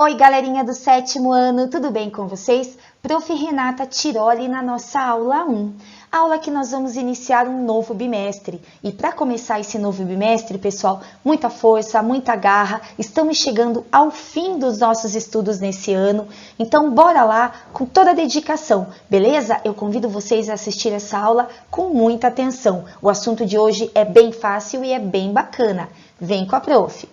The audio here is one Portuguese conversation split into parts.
Oi, galerinha do 7º ano, tudo bem com vocês? Prof. Renata Tiroli na nossa aula 1. Aula que nós vamos iniciar um novo bimestre. E para começar esse novo bimestre, pessoal, muita força, muita garra. Estamos chegando ao fim dos nossos estudos nesse ano. Então, bora lá com toda a dedicação, beleza? Eu convido vocês a assistir essa aula com muita atenção. O assunto de hoje é bem fácil e é bem bacana. Vem com a prof.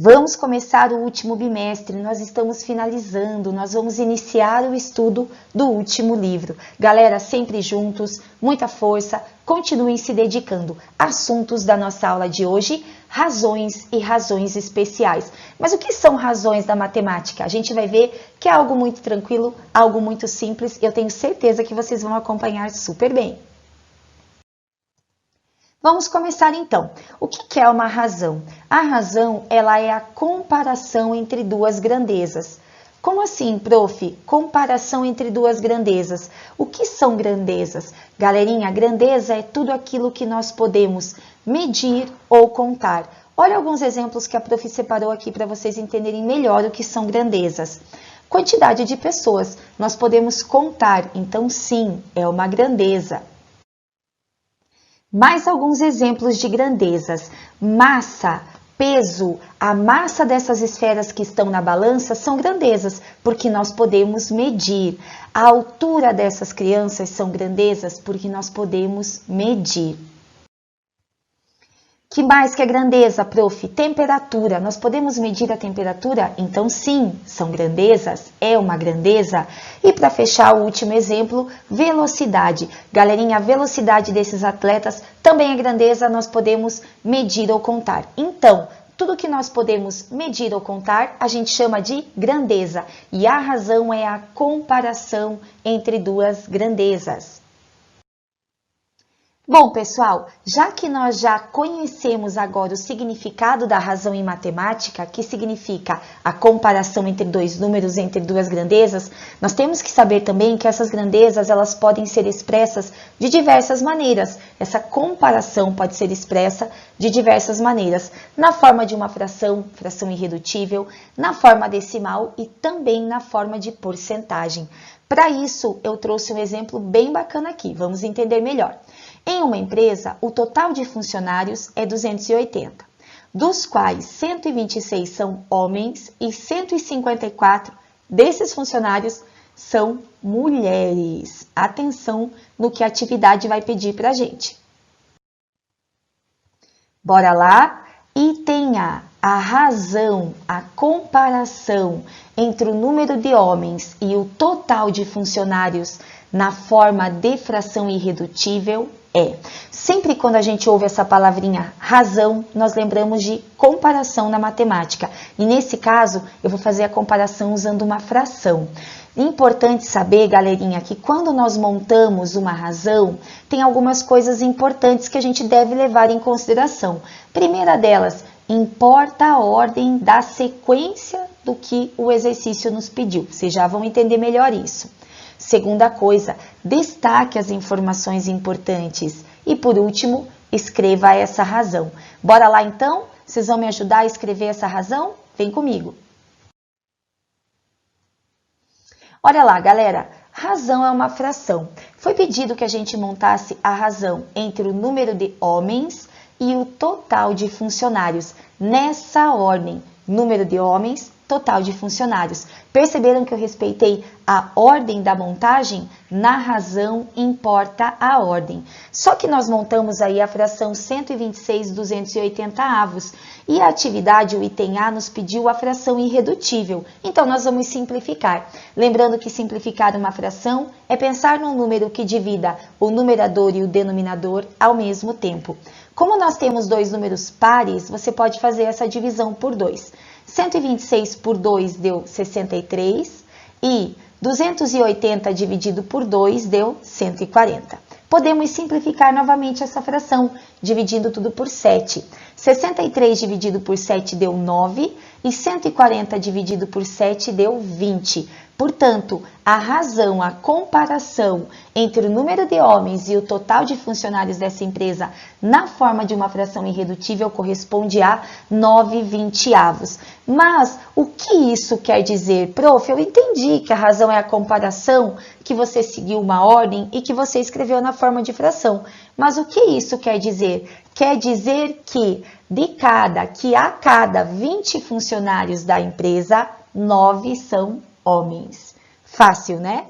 Vamos começar o último bimestre, nós estamos finalizando, nós vamos iniciar o estudo do último livro. Galera, sempre juntos, muita força, continuem se dedicando. Assuntos da nossa aula de hoje, razões e razões especiais. Mas o que são razões da matemática? A gente vai ver que é algo muito tranquilo, algo muito simples, eu tenho certeza que vocês vão acompanhar super bem. Vamos começar então. O que é uma razão? A razão, ela é a comparação entre duas grandezas. Como assim, prof? Comparação entre duas grandezas. O que são grandezas? Galerinha, grandeza é tudo aquilo que nós podemos medir ou contar. Olha alguns exemplos que a prof separou aqui para vocês entenderem melhor o que são grandezas. Quantidade de pessoas, nós podemos contar, então sim, é uma grandeza. Mais alguns exemplos de grandezas. Massa, peso, a massa dessas esferas que estão na balança são grandezas, porque nós podemos medir. A altura dessas crianças são grandezas, porque nós podemos medir. Que mais que é grandeza, prof? Temperatura. Nós podemos medir a temperatura? Então, sim, são grandezas, é uma grandeza. E para fechar o último exemplo, velocidade. Galerinha, a velocidade desses atletas também é grandeza, nós podemos medir ou contar. Então, tudo que nós podemos medir ou contar, a gente chama de grandeza. E a razão é a comparação entre duas grandezas. Bom, pessoal, já que nós já conhecemos agora o significado da razão em matemática, que significa a comparação entre dois números, entre duas grandezas, nós temos que saber também que essas grandezas elas podem ser expressas de diversas maneiras. Essa comparação pode ser expressa de diversas maneiras, na forma de uma fração, fração irredutível, na forma decimal e também na forma de porcentagem. Para isso, eu trouxe um exemplo bem bacana aqui, vamos entender melhor. Em uma empresa, o total de funcionários é 280, dos quais 126 são homens e 154 desses funcionários são mulheres. Atenção no que a atividade vai pedir para a gente. Bora lá? E tenha a razão, a comparação entre o número de homens e o total de funcionários na forma de fração irredutível é. Sempre quando a gente ouve essa palavrinha razão, nós lembramos de comparação na matemática. E nesse caso, eu vou fazer a comparação usando uma fração. Importante saber, galerinha, que quando nós montamos uma razão, tem algumas coisas importantes que a gente deve levar em consideração. Primeira delas, importa a ordem da sequência do que o exercício nos pediu. Vocês já vão entender melhor isso. Segunda coisa, destaque as informações importantes. E por último, escreva essa razão. Bora lá então? Vocês vão me ajudar a escrever essa razão? Vem comigo. Olha lá, galera. Razão é uma fração. Foi pedido que a gente montasse a razão entre o número de homens e o total de funcionários. Nessa ordem, número de homens, total de funcionários. Perceberam que eu respeitei a ordem da montagem? Na razão importa a ordem. Só que nós montamos aí a fração 126/280 avos e a atividade, o item A, nos pediu a fração irredutível. Então, nós vamos simplificar. Lembrando que simplificar uma fração é pensar num número que divida o numerador e o denominador ao mesmo tempo. Como nós temos dois números pares, você pode fazer essa divisão por 2. 126 por 2 deu 63 e 280 dividido por 2 deu 140. Podemos simplificar novamente essa fração, dividindo tudo por 7. 63 dividido por 7 deu 9 e 140 dividido por 7 deu 20. Portanto, a razão, a comparação entre o número de homens e o total de funcionários dessa empresa na forma de uma fração irredutível corresponde a 9/20. Mas o que isso quer dizer? Prof, eu entendi que a razão é a comparação, que você seguiu uma ordem e que você escreveu na forma de fração. Mas o que isso quer dizer? Quer dizer que a cada 20 funcionários da empresa, 9 são homens. Fácil, né?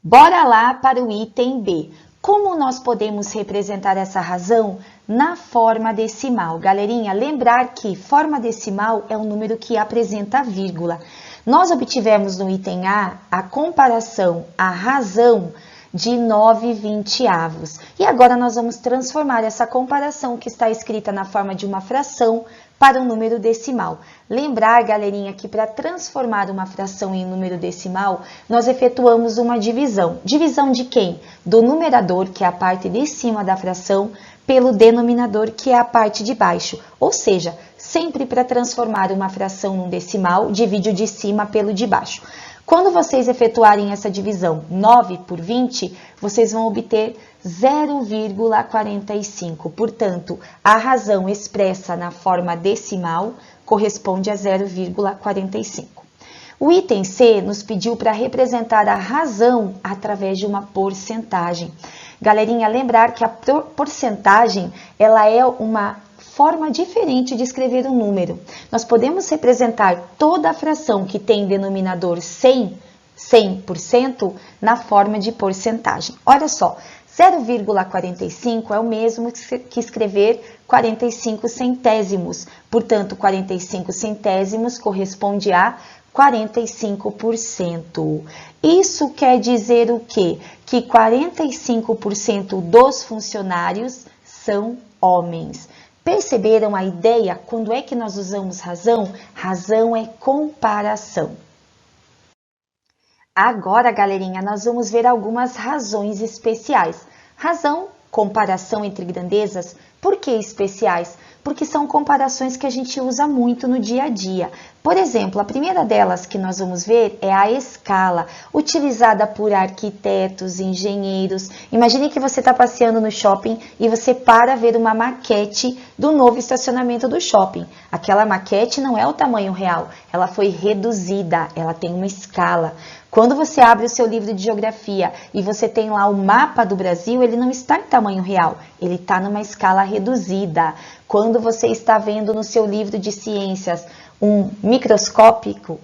Bora lá para o item B. Como nós podemos representar essa razão na forma decimal? Galerinha, lembrar que forma decimal é um número que apresenta vírgula. Nós obtivemos no item A a comparação, a razão de 9/20. E agora nós vamos transformar essa comparação que está escrita na forma de uma fração para um número decimal. Lembrar, galerinha, que para transformar uma fração em número decimal, nós efetuamos uma divisão. Divisão de quem? Do numerador, que é a parte de cima da fração, pelo denominador, que é a parte de baixo. Ou seja, sempre para transformar uma fração num decimal, divide o de cima pelo de baixo. Quando vocês efetuarem essa divisão 9 por 20, vocês vão obter 0,45. Portanto, a razão expressa na forma decimal corresponde a 0,45. O item C nos pediu para representar a razão através de uma porcentagem. Galerinha, lembrar que a porcentagem ela é uma forma diferente de escrever um número. Nós podemos representar toda a fração que tem denominador 100% na forma de porcentagem. Olha só, 0,45 é o mesmo que escrever 45 centésimos. Portanto, 45 centésimos corresponde a 45%. Isso quer dizer o quê? Que 45% dos funcionários são homens. Perceberam a ideia? Quando é que nós usamos razão? Razão é comparação. Agora, galerinha, nós vamos ver algumas razões especiais. Razão, comparação entre grandezas. Por que especiais? Porque são comparações que a gente usa muito no dia a dia. Por exemplo, a primeira delas que nós vamos ver é a escala, utilizada por arquitetos, engenheiros. Imagine que você está passeando no shopping e você para ver uma maquete do novo estacionamento do shopping. Aquela maquete não é o tamanho real, ela foi reduzida, ela tem uma escala. Quando você abre o seu livro de geografia e você tem lá o mapa do Brasil, ele não está em tamanho real, ele está numa escala reduzida. Quando você está vendo no seu livro de ciências um microscópico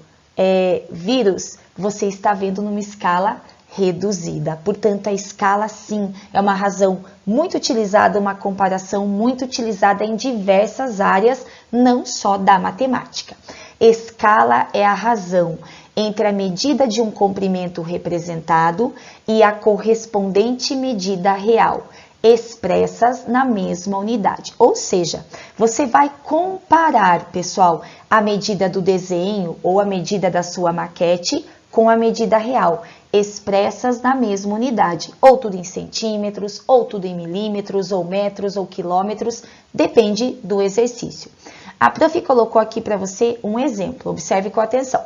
vírus, você está vendo numa escala reduzida. Portanto, a escala, sim, é uma razão muito utilizada, uma comparação muito utilizada em diversas áreas, não só da matemática. Escala é a razão entre a medida de um comprimento representado e a correspondente medida real, expressas na mesma unidade. Ou seja, você vai comparar, pessoal, a medida do desenho ou a medida da sua maquete com a medida real, expressas na mesma unidade, ou tudo em centímetros, ou tudo em milímetros, ou metros, ou quilômetros, depende do exercício. A prof colocou aqui para você um exemplo, observe com atenção.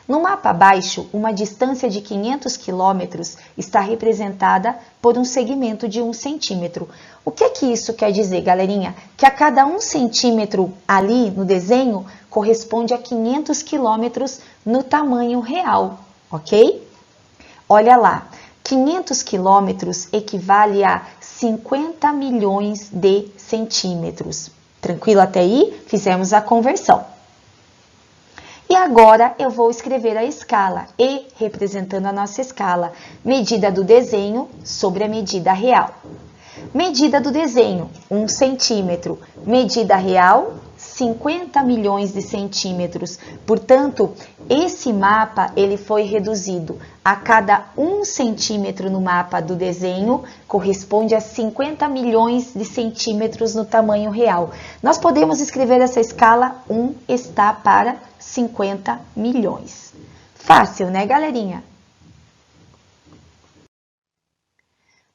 No mapa abaixo, uma distância de 500 quilômetros está representada por um segmento de 1 centímetro. O que é que isso quer dizer, galerinha? Que a cada 1 centímetro ali no desenho corresponde a 500 quilômetros no tamanho real, ok? Olha lá, 500 quilômetros equivale a 50 milhões de centímetros. Tranquilo até aí? Fizemos a conversão. E agora eu vou escrever a escala, E representando a nossa escala, medida do desenho sobre a medida real. Medida do desenho, 1 centímetro. Medida real, 50 milhões de centímetros. Portanto, esse mapa ele foi reduzido. A cada 1 centímetro no mapa do desenho corresponde a 50 milhões de centímetros no tamanho real. Nós podemos escrever essa escala 1 está para 50 milhões. Fácil, né, galerinha?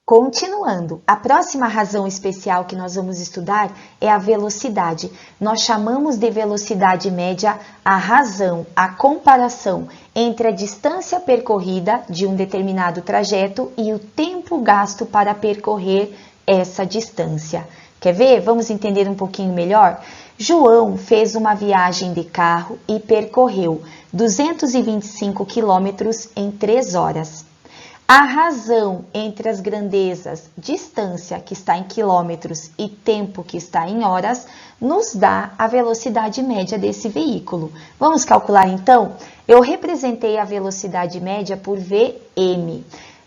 Continuando, a próxima razão especial que nós vamos estudar é a velocidade. Nós chamamos de velocidade média a razão, a comparação entre a distância percorrida de um determinado trajeto e o tempo gasto para percorrer essa distância. Quer ver? Vamos entender um pouquinho melhor? João fez uma viagem de carro e percorreu 225 quilômetros em 3 horas. A razão entre as grandezas, distância que está em quilômetros e tempo que está em horas, nos dá a velocidade média desse veículo. Vamos calcular então? Eu representei a velocidade média por Vm.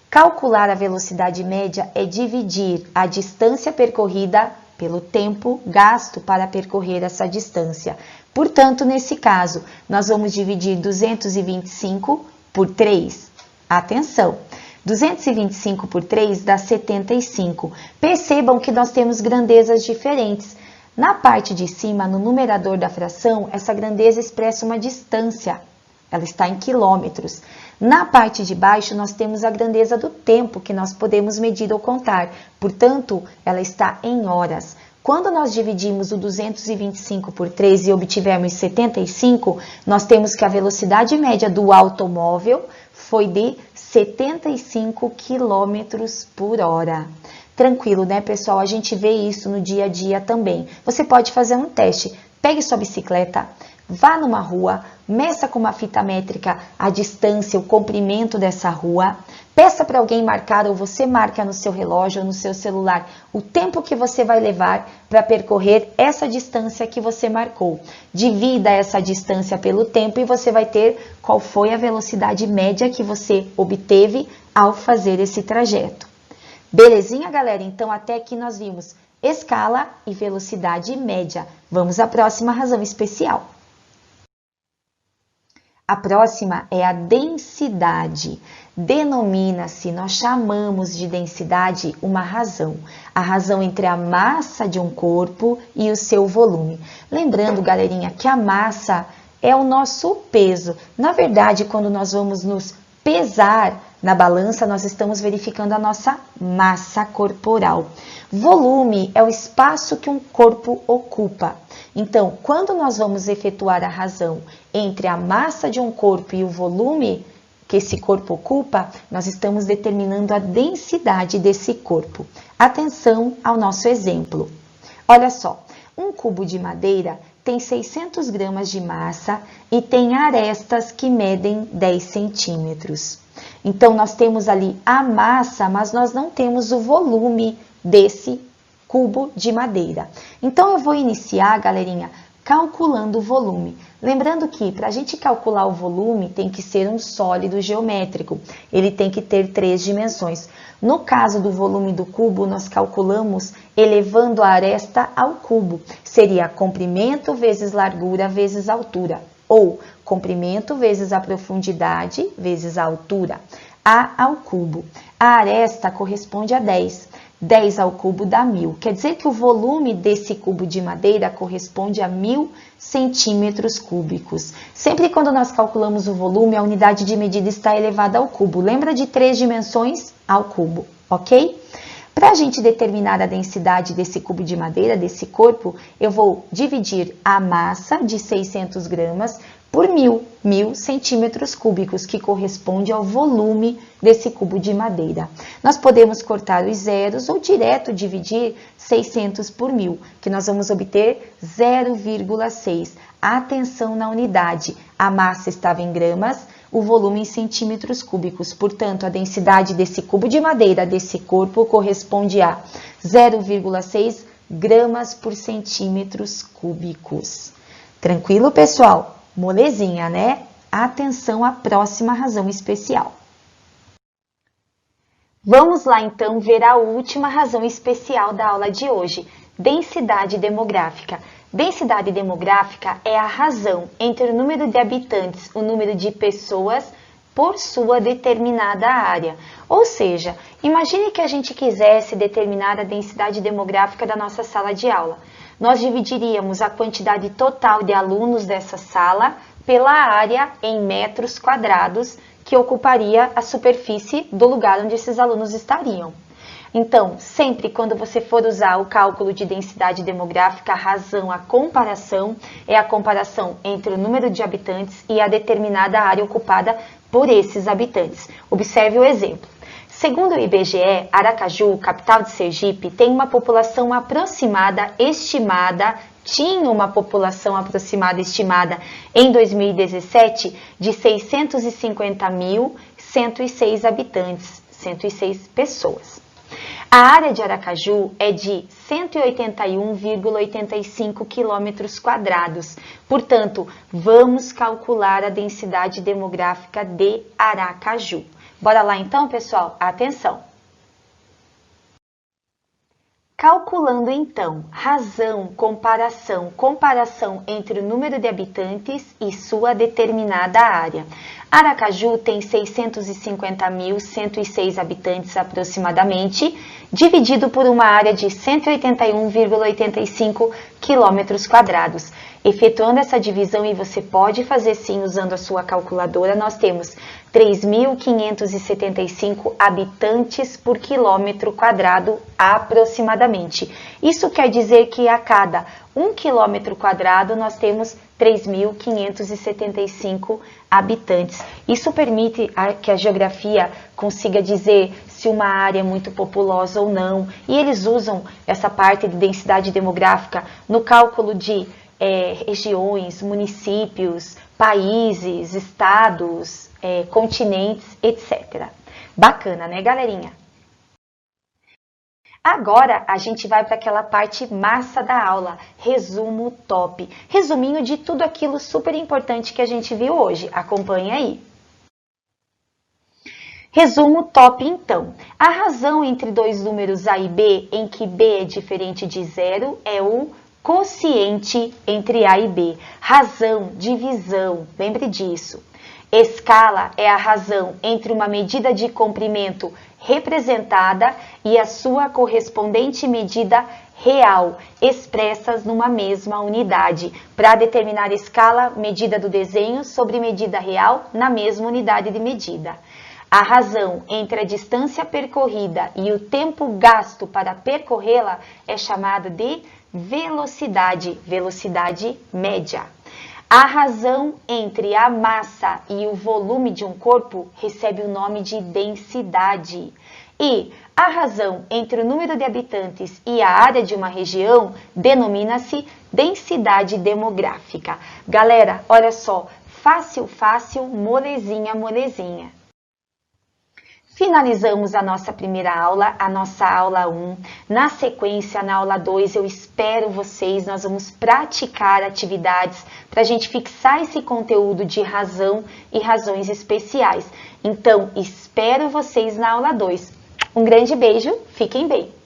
Calcular a velocidade média é dividir a distância percorrida pelo tempo gasto para percorrer essa distância. Portanto, nesse caso, nós vamos dividir 225 por 3. Atenção! 225 por 3 dá 75. Percebam que nós temos grandezas diferentes. Na parte de cima, no numerador da fração, essa grandeza expressa uma distância. Ela está em quilômetros. Na parte de baixo, nós temos a grandeza do tempo que nós podemos medir ou contar. Portanto, ela está em horas. Quando nós dividimos o 225 por 3 e obtivermos 75, nós temos que a velocidade média do automóvel foi de 75 km por hora. Tranquilo, né, pessoal? A gente vê isso no dia a dia também. Você pode fazer um teste. Pegue sua bicicleta, vá numa rua, meça com uma fita métrica a distância, o comprimento dessa rua. Peça para alguém marcar ou você marca no seu relógio ou no seu celular o tempo que você vai levar para percorrer essa distância que você marcou. Divida essa distância pelo tempo e você vai ter qual foi a velocidade média que você obteve ao fazer esse trajeto. Belezinha, galera? Então, até aqui nós vimos escala e velocidade média. Vamos à próxima razão especial. A próxima é a densidade. Denomina-se, nós chamamos de densidade uma razão. A razão entre a massa de um corpo e o seu volume. Lembrando, galerinha, que a massa é o nosso peso. Na verdade, quando nós vamos nos pesar na balança, nós estamos verificando a nossa massa corporal. Volume é o espaço que um corpo ocupa. Então, quando nós vamos efetuar a razão entre a massa de um corpo e o volume que esse corpo ocupa, nós estamos determinando a densidade desse corpo. Atenção ao nosso exemplo. Olha só, um cubo de madeira tem 600 gramas de massa e tem arestas que medem 10 centímetros. Então, nós temos ali a massa, mas nós não temos o volume desse cubo de madeira. Então, eu vou iniciar, galerinha, calculando o volume. Lembrando que, para a gente calcular o volume, tem que ser um sólido geométrico. Ele tem que ter 3 dimensões. No caso do volume do cubo, nós calculamos elevando a aresta ao cubo. Seria comprimento vezes largura vezes altura. Ou comprimento vezes a profundidade vezes a altura. A ao cubo. A aresta corresponde a 10. 10 ao cubo dá 1000. Quer dizer que o volume desse cubo de madeira corresponde a 1000 centímetros cúbicos. Sempre quando nós calculamos o volume, a unidade de medida está elevada ao cubo. Lembra de 3 dimensões ao cubo, ok? Para a gente determinar a densidade desse cubo de madeira, desse corpo, eu vou dividir a massa de 600 gramas por 1000 centímetros cúbicos, que corresponde ao volume desse cubo de madeira. Nós podemos cortar os zeros ou direto dividir 600 por 1000, que nós vamos obter 0,6. Atenção na unidade, a massa estava em gramas, o volume em centímetros cúbicos. Portanto, a densidade desse cubo de madeira, desse corpo, corresponde a 0,6 gramas por centímetros cúbicos. Tranquilo, pessoal? Molezinha, né? Atenção à próxima razão especial. Vamos lá, então, ver a última razão especial da aula de hoje, densidade demográfica. Densidade demográfica é a razão entre o número de habitantes, o número de pessoas por sua determinada área. Ou seja, imagine que a gente quisesse determinar a densidade demográfica da nossa sala de aula. Nós dividiríamos a quantidade total de alunos dessa sala pela área em metros quadrados que ocuparia a superfície do lugar onde esses alunos estariam. Então, sempre quando você for usar o cálculo de densidade demográfica, a razão, a comparação, é a comparação entre o número de habitantes e a determinada área ocupada por esses habitantes. Observe o exemplo. Segundo o IBGE, Aracaju, capital de Sergipe, tem uma população aproximada, tinha uma população aproximada estimada em 2017 de 650.106 habitantes, 106 pessoas. A área de Aracaju é de 181,85 quilômetros quadrados. Portanto, vamos calcular a densidade demográfica de Aracaju. Bora lá então, pessoal? Atenção! Calculando então, razão, comparação entre o número de habitantes e sua determinada área. Aracaju tem 650.106 habitantes aproximadamente, dividido por uma área de 181,85 quilômetros quadrados. Efetuando essa divisão, e você pode fazer sim usando a sua calculadora, nós temos 3.575 habitantes por quilômetro quadrado aproximadamente. Isso quer dizer que a cada 1 quilômetro quadrado nós temos 3.575 habitantes. Isso permite que a geografia consiga dizer se uma área é muito populosa ou não. E eles usam essa parte de densidade demográfica no cálculo de regiões, municípios, países, estados, continentes, etc. Bacana, né, galerinha? Agora a gente vai para aquela parte massa da aula, resumo top. Resuminho de tudo aquilo super importante que a gente viu hoje. Acompanhe aí. Resumo top então. A razão entre dois números A e B, em que B é diferente de zero, é o quociente entre A e B. Razão, divisão, lembre disso. Escala é a razão entre uma medida de comprimento representada e a sua correspondente medida real, expressas numa mesma unidade. Para determinar escala, medida do desenho sobre medida real na mesma unidade de medida. A razão entre a distância percorrida e o tempo gasto para percorrê-la é chamada de velocidade, velocidade média. A razão entre a massa e o volume de um corpo recebe o nome de densidade. E a razão entre o número de habitantes e a área de uma região denomina-se densidade demográfica. Galera, olha só, fácil, fácil, molezinha, molezinha. Finalizamos a nossa primeira aula, a nossa aula 1. Na sequência, na aula 2, eu espero vocês, nós vamos praticar atividades para a gente fixar esse conteúdo de razão e razões especiais. Então, espero vocês na aula 2. Um grande beijo, fiquem bem!